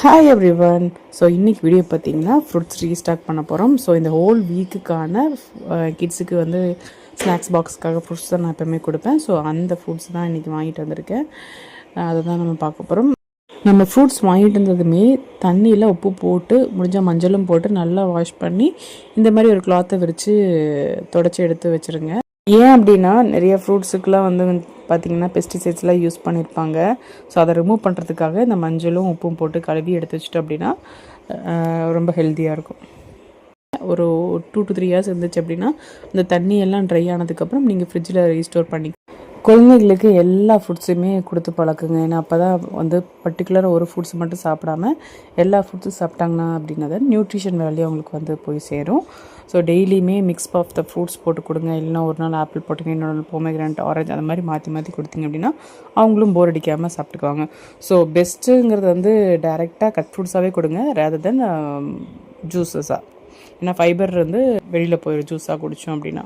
Hi every one. So இன்றைக்கி video பார்த்தீங்கன்னா fruits restock பண்ண போகிறோம். ஸோ இந்த ஹோல் வீக்குக்கான கிட்ஸுக்கு வந்து ஸ்நாக்ஸ் பாக்ஸ்க்காக ஃப்ரூட்ஸ் தான் நான் எப்போவுமே கொடுப்பேன். ஸோ அந்த ஃப்ரூட்ஸ் தான் இன்றைக்கி வாங்கிட்டு வந்திருக்கேன். அதை தான் நம்ம பார்க்க போகிறோம். நம்ம ஃப்ரூட்ஸ் வாங்கிட்டு வந்ததுமே தண்ணியில் உப்பு போட்டு முடிஞ்சால் மஞ்சளும் போட்டு நல்லா வாஷ் பண்ணி இந்த மாதிரி ஒரு கிளாத்தை விரித்து தொடச்சி எடுத்து வச்சுருங்க. ஏன் அப்படின்னா நிறைய ஃப்ரூட்ஸுக்கெலாம் வந்து பார்த்திங்கன்னா பெஸ்டிசைட்ஸ்லாம் யூஸ் பண்ணியிருப்பாங்க. ஸோ அதை ரிமூவ் பண்ணுறதுக்காக இந்த மஞ்சளும் உப்பும் போட்டு கழுவி எடுத்து வச்சுட்டோம் அப்படின்னா ரொம்ப ஹெல்த்தியாக இருக்கும். ஒரு 2 to 3 இயர்ஸ் இருந்துச்சு அப்படின்னா அந்த தண்ணியெல்லாம் ட்ரை ஆனதுக்கப்புறம் நீங்கள் ஃப்ரிட்ஜில் ரீஸ்டோர் பண்ணி குழந்தைங்களுக்கு எல்லா ஃபுட்ஸுமே கொடுத்து பழக்குங்க. ஏன்னா அப்போ தான் வந்து பர்டிகுலராக ஒரு ஃபுட்ஸ் மட்டும் சாப்பிடாம எல்லா ஃபுட்ஸும் சாப்பிட்டாங்கன்னா அப்படின்னா நியூட்ரிஷன் வேல்யூ அவங்களுக்கு வந்து போய் சேரும். ஸோ டெய்லியுமே மிக்ஸ் ஆஃப் த ஃப்ரூட்ஸ் போட்டு கொடுங்க. இல்லைனா ஒரு நாள் ஆப்பிள் போட்டுங்க, இன்னொரு நாள் பொமேக்ரேனட், ஆரஞ்சு, அந்த மாதிரி மாற்றி மாற்றி கொடுத்தீங்க அப்படின்னா அவங்களும் போர் அடிக்காமல் சாப்பிட்டுக்குவாங்க. ஸோ பெஸ்ட்டுங்கிறது வந்து டைரெக்டாக கட் ஃப்ரூட்ஸாகவே கொடுங்க ரேதர் தென் ஜூஸஸாக. ஏன்னா ஃபைபர் வந்து வெளியில் போயிடும் ஜூஸாக குடித்தோம் அப்படின்னா.